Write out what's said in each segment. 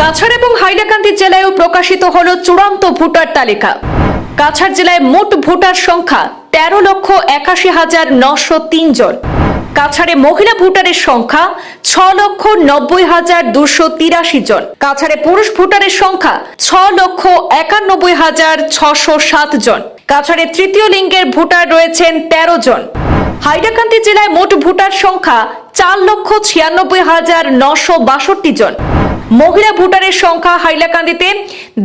কাছাড় এবং হাইলাকান্দি জেলায়ও প্রকাশিত হলো চূড়ান্ত ভোটার তালিকা। কাছাড় জেলায় মোট ভোটার সংখ্যা 13,81,903 জন। কাছাড়ে মহিলা ভোটারের সংখ্যা 6,90,283 জন। কাছাড়ে পুরুষ ভোটারের সংখ্যা 6,91,607 জন। কাছাড়ে তৃতীয় লিঙ্গের ভোটার রয়েছেন 13 জন। হাইলাকান্দি জেলায় মোট ভোটার সংখ্যা 4,96,962 জন। মহিলা ভোটারের সংখ্যা হাইলাকান্দিতে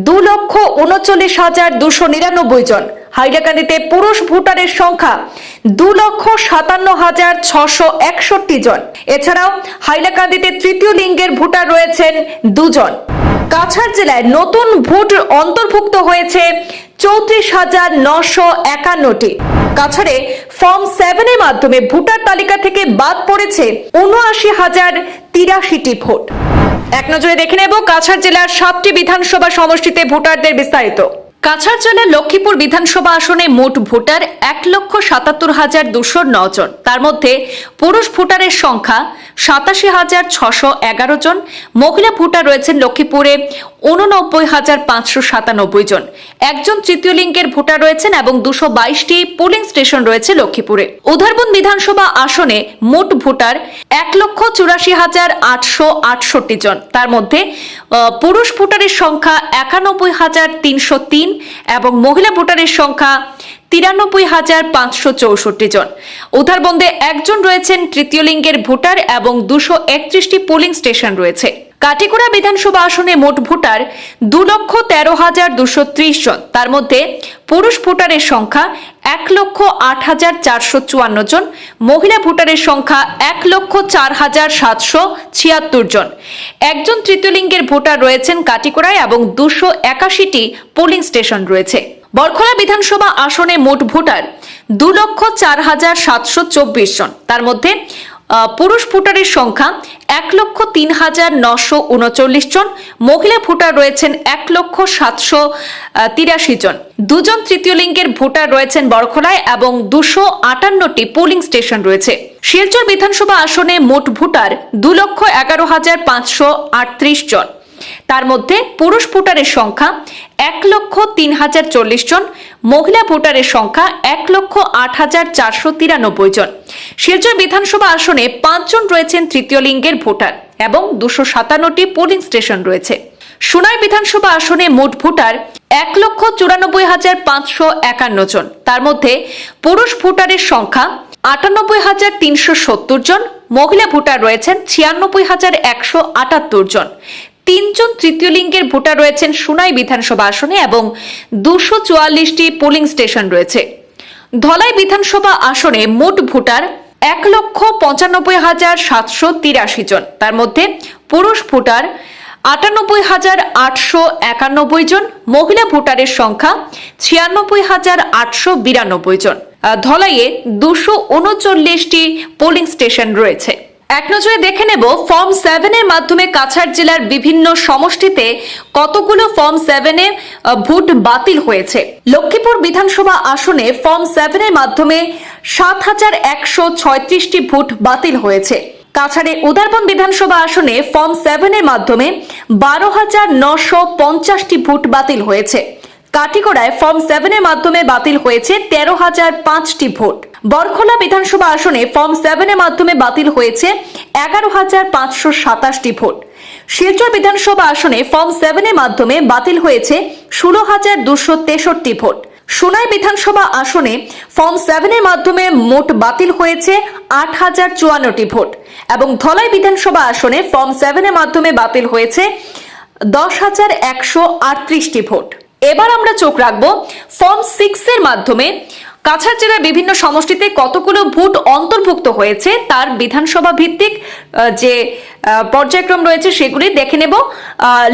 2,39,299 জন। হাইলাকান্দিতে পুরুষ ভোটারের সংখ্যা 2,57,661 জন। এছাড়াও হাইলাকান্দিতে তৃতীয় লিঙ্গের ভোটার রয়েছেন 2 জন। কাছাড় জেলায় নতুন ভোট অন্তর্ভুক্ত হয়েছে 34,951টি। কাছাড়ে ফর্ম 7 এর মাধ্যমে ভোটার তালিকা থেকে বাদ পড়েছে 79,083টি ভোট। এক নজরে দেখে নেব কাছাড় জেলার 7টি বিধানসভা সমষ্টিতে ভোটারদের বিস্তারিত। কাছাড় জেলার লক্ষ্মীপুর বিধানসভা আসনে মোট ভোটার 1,77,209 জন। তার মধ্যে পুরুষ ভোটারের সংখ্যা 87,611 জন। মহিলা ভোটার রয়েছেন লক্ষ্মীপুরে 89,597 জন। একজন তৃতীয় লিঙ্গের ভোটার রয়েছেন এবং 222টি পোলিং স্টেশন রয়েছে লক্ষ্মীপুরে। উধারবন বিধানসভা আসনে মোট ভোটার 1,84,868 জন। তার মধ্যে পুরুষ ভোটারের সংখ্যা 91,303 এবং মহিলা ভোটারের সংখ্যা 93,564 জন। উধারবন্দে একজন রয়েছেন তৃতীয় লিঙ্গের ভোটার এবং 231টি পোলিং স্টেশন রয়েছে। কাটিগড়া বিধানসভা আসনে মোট ভোটার 2,13,230 জন। তার মধ্যে পুরুষ ভোটারের সংখ্যা 1,08,454 জন। মহিলা ভোটারের সংখ্যা 1,04,776 জন। একজন তৃতীয় লিঙ্গের ভোটার রয়েছেন কাটিগড়ায় এবং 281টি পোলিং স্টেশন রয়েছে। বরখলা বিধানসভা আসনে মোট ভোটার 2,04,724 জন। তার মধ্যে পুরুষ ভোটারের সংখ্যা 1,03,939 জন। মহিলা ভোটার রয়েছেন 1,07,83 জন। 2 জন তৃতীয় লিঙ্গের ভোটার রয়েছেন বরখলায় এবং 258টি পোলিং স্টেশন রয়েছে। শিলচর বিধানসভা আসনে মোট ভোটার 2,11,538 জন। তার মধ্যে পুরুষ ভোটারের সংখ্যা 1,03,040 জন। মহিলা ভোটারের সংখ্যা 1,08,493 জন। শিলচর বিধানসভা আসনে 5 জন রয়েছেন তৃতীয় লিঙ্গের ভোটার এবং 257টি পোলিং স্টেশন রয়েছে। সোনাই বিধানসভা আসনে মোট ভোটার 1,94,551 জন। তার মধ্যে পুরুষ ভোটারের সংখ্যা 98,370 জন। মহিলা ভোটার রয়েছেন 96,178 জন। 3 জন তৃতীয় লিঙ্গের ভোটার রয়েছেন সোনাই বিধানসভা আসনে এবং 244টি পোলিং স্টেশন রয়েছে। ধলাই বিধানসভা আসনে মোট ভোটার 1,95,783 জন। তার মধ্যে পুরুষ ভোটার 98,891 জন। মহিলা ভোটারের সংখ্যা 96,892 জন। ধলাইয়ে 239টি পোলিং স্টেশন রয়েছে। এক নজরে দেখে নেব ফর্ম 7 এর মাধ্যমে কাছাড় জেলার বিভিন্ন সমষ্টিতে কতগুলো ফর্ম 7 এ ভোট বাতিল হয়েছে। লক্ষ্মীপুর বিধানসভা আসনে ফর্ম 7 এর মাধ্যমে 7,136টি ভোট বাতিল হয়েছে। কাছাড়ে উধারবন বিধানসভা আসনে ফর্ম 7 এর মাধ্যমে 12,950টি ভোট বাতিল হয়েছে। কাটিগড়ায় ফর্ম 7 এর মাধ্যমে বাতিল হয়েছে 13,005টি ভোট। বরখলা বিধানসভা আসনে ফর্ম 7 এর মাধ্যমে বাতিল হয়েছে 11,527টি ভোট। শিলচর বিধানসভা আসনে ফর্ম 7 এর মাধ্যমে বাতিল হয়েছে 16,263 ভোট। সোনাই বিধানসভা আসনে ফর্ম 7 এর মাধ্যমে মোট বাতিল হয়েছে 8,054টি ভোট এবং ধলাই বিধানসভা আসনে ফর্ম 7 এর মাধ্যমে বাতিল হয়েছে 10,138টি ভোট। এবার আমরা চোখ রাখবো ফর্ম 6 এর মাধ্যমে কাছাড় জেলার বিভিন্ন সমষ্টিতে কতগুলো ভোট অন্তর্ভুক্ত হয়েছে তার বিধানসভা ভিত্তিক যে পর্যায়ক্রম রয়েছে সেগুলি দেখে নেব।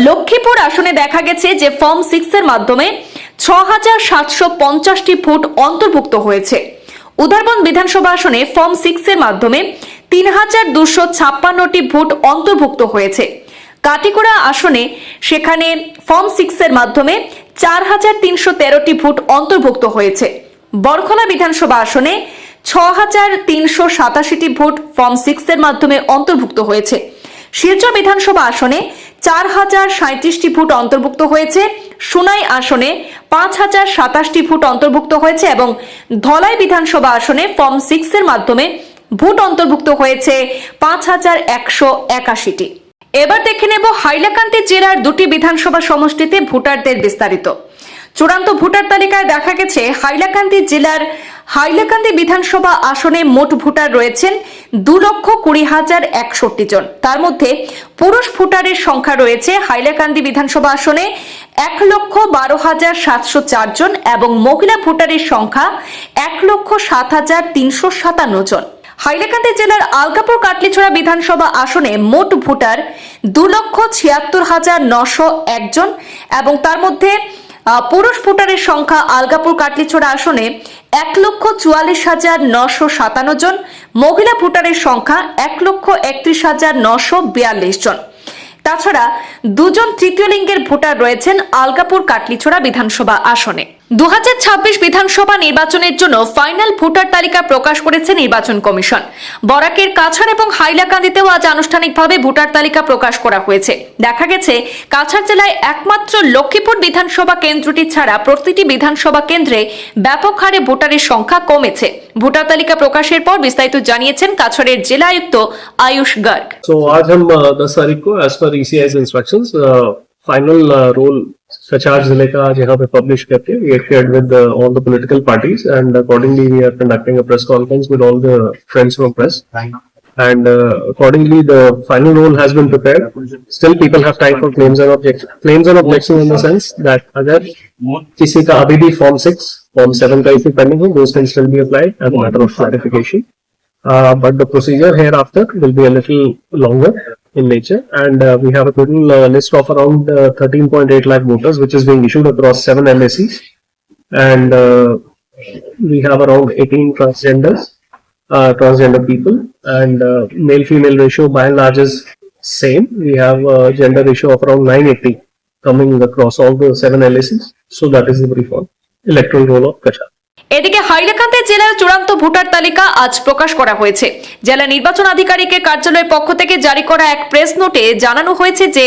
লক্ষ্মীপুর আসনে দেখা গেছে যে ফর্ম 6 এর মাধ্যমে 6,750টি ভোট অন্তর্ভুক্ত হয়েছে। উধারবন বিধানসভা আসনে ফর্ম 6 এর মাধ্যমে 3,256টি ভোট অন্তর্ভুক্ত হয়েছে। কাটিগড়া আসনে সেখানে ফর্ম 6 এর মাধ্যমে 4,313টি ভোট অন্তর্ভুক্ত হয়েছে। বরখলা বিধানসভা আসনে 6,387টি ভোট ফর্ম 6 এর মাধ্যমে অন্তর্ভুক্ত হয়েছে। শিলচর বিধানসভা আসনে 4037টি ভোট অন্তর্ভুক্ত হয়েছে। সুনাই আসনে 5027টি ভোট অন্তর্ভুক্ত হয়েছে এবং ধলাই বিধানসভা আসনে ফর্ম 6 এর মাধ্যমে ভোট অন্তর্ভুক্ত হয়েছে 5181টি। এবার দেখে নেব হাইলাকান্দি জেলার দুটি বিধানসভা সমষ্টিতে ভোটারদের বিস্তারিত। চূড়ান্ত ভোটার তালিকায় দেখা গেছে হাইলাকান্দি জেলার হাইলাকান্দি বিধানসভা আসনে মোট ভোটার রয়েছেন 2,20,061 জন। তার মধ্যে পুরুষ ভোটারের সংখ্যা রয়েছে হাইলাকান্দি বিধানসভা আসনে 1,12,704 জন এবং মহিলা ভোটারের সংখ্যা 1,07,357 জন। হাইলাকান্দি জেলার আলগাপুর কাটলিছড়া বিধানসভা আসনে মোট ভোটার 2,76,901 জন এবং তার মধ্যে পুরুষ ভোটারের সংখ্যা আলগাপুর কাটলিছড়া আসনে 1,44,957 জন, মহিলা ভোটারের সংখ্যা 1,31,942 জন। তাছাড়া দুজন তৃতীয় লিঙ্গের ভোটার রয়েছেন আলগাপুর কাটলিছড়া বিধানসভা আসনে। 2026 বিধানসভা নির্বাচনের জন্য ফাইনাল ভোটার তালিকা প্রকাশ করেছে নির্বাচন কমিশন। বরাকের কাছাড় এবং হাইলাকান্দিতেও আজ আনুষ্ঠানিকভাবে ভোটার তালিকা প্রকাশ করা হয়েছে। দেখা গেছে কাছাড় জেলায় একমাত্র লক্ষ্মীপুর বিধানসভা কেন্দ্রটি ছাড়া প্রতিটি বিধানসভা কেন্দ্রে ব্যাপক হারে ভোটারের সংখ্যা কমেছে। ভোটার তালিকা প্রকাশের পর বিস্তারিত জানিয়েছেন কাছাড়ের জেলা আয়ুক্ত আয়ুষ গার্গ। आज हम 10 तारीख को as per ECI's instructions final role कछार जिले का आज यहाँ पे पब्लिश करके we have shared with all the political parties and accordingly we are conducting a press conference with all the friends from press and accordingly the final role has been prepared. Still people have time for claims and objections in the sense that अगर किसी का अभी भी form 6 form 7 का issue pending हो those can still be applied as a matter of clarification. But the procedure hereafter will be a little longer in nature and we have a total list of around 13.8 lakh voters which is being issued across 7 LACs and we have around 18 transgender people and male-female ratio by and large is same. We have a gender ratio of around 980 coming across all the 7 LACs. So that is the brief on electoral roll of Kachar. এদিকে হাইলাকান্দি জেলার চূড়ান্ত voter তালিকা আজ প্রকাশ করা হয়েছে। জেলা নির্বাচন আধিকারিকের কার্যালয়ের পক্ষ থেকে জারি করা এক প্রেস নোটে জানানো হয়েছে যে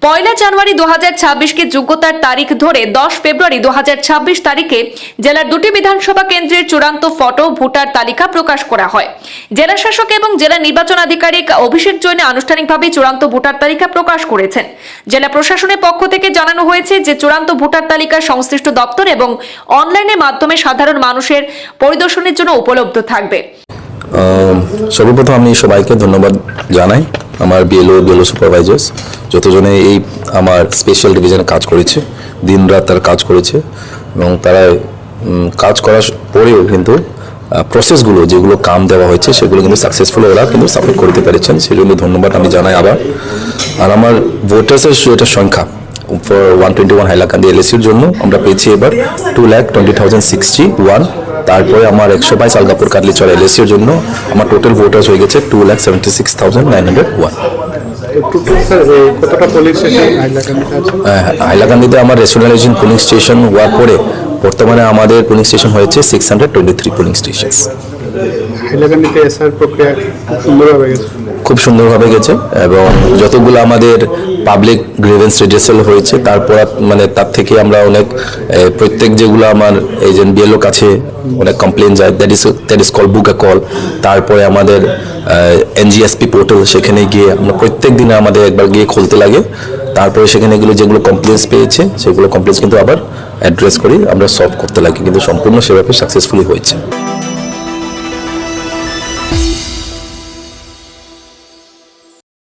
1 জানুয়ারি 2026 কে যোগ্যতার তারিখ ধরে 10 ফেব্রুয়ারি 2026 তারিখে জেলার দুটি বিধানসভা কেন্দ্রের চূড়ান্ত ফটো ভোটার তালিকা প্রকাশ করা হয়। জেলা শাসক এবং জেলা নির্বাচন আধিকারিক অভিষেক জৈন আনুষ্ঠানিকভাবে চূড়ান্ত ভোটার তালিকা প্রকাশ করেছেন। জেলা প্রশাসনের পক্ষ থেকে জানানো হয়েছে যে চূড়ান্ত ভোটার তালিকা সংশ্লিষ্ট দপ্তর এবং অনলাইনের মাধ্যমে সাধারণ মানুষের পরিদর্শনের জন্য উপলব্ধ থাকবে। সর্বপ্রথম আমি সবাইকে ধন্যবাদ জানাই, আমার বিএলও সুপারভাইজার্স যতজনে এই আমার স্পেশাল ডিভিশনে কাজ করেছে, দিন রাত তারা কাজ করেছে এবং তারা কাজ করার পরেও কিন্তু প্রসেসগুলো যেগুলো কাম দেওয়া হয়েছে সেগুলো কিন্তু সাকসেসফুল ওরা কিন্তু সাবমিট করতে পেরেছেন, সেই জন্য ধন্যবাদ আমি জানাই আবার। আর আমার ভোটার্সের যেটা সংখ্যা for 121 হাইলাকান্দি এলএসির জন্য আমরা পেয়েছি এবার 2,20,061। তারপরে আমার 122 আলগাপুর কাটলিছড়া এলএসির জন্য আমার টোটাল ভোটার্স হয়ে গেছে 2,76,901। হাইলাকান্দিতে আমার রেশনালাইজেশন পুলিং স্টেশন হওয়ার পরে বর্তমানে আমাদের পুলিং স্টেশন হয়েছে 623 পুলিং স্টেশন। হাইলাকান্দিতে এসআর প্রক্রিয়া সুন্দরভাবে গেছে, খুব সুন্দরভাবে গেছে এবং যতগুলো আমাদের পাবলিক গ্রিভেন্স রেজিস্টার হয়েছে তারপর মানে তার থেকে আমরা অনেক প্রত্যেক যেগুলো আমার এজেন্ট বিএলও কাছে অনেক কমপ্লেন যায়, that is call book a call. তারপরে আমাদের এনজিএসপি পোর্টাল, সেখানে গিয়ে আমরা প্রত্যেক দিনে আমাদের একবার গিয়ে খুলতে লাগে, তারপরে সেখানে যেগুলো কমপ্লেন্স পেয়েছে সেগুলো কমপ্লেন্স কিন্তু আবার অ্যাড্রেস করি আমরা সলভ করতে লাগি, কিন্তু সম্পূর্ণ সেভাবে সাকসেসফুলি হয়েছে।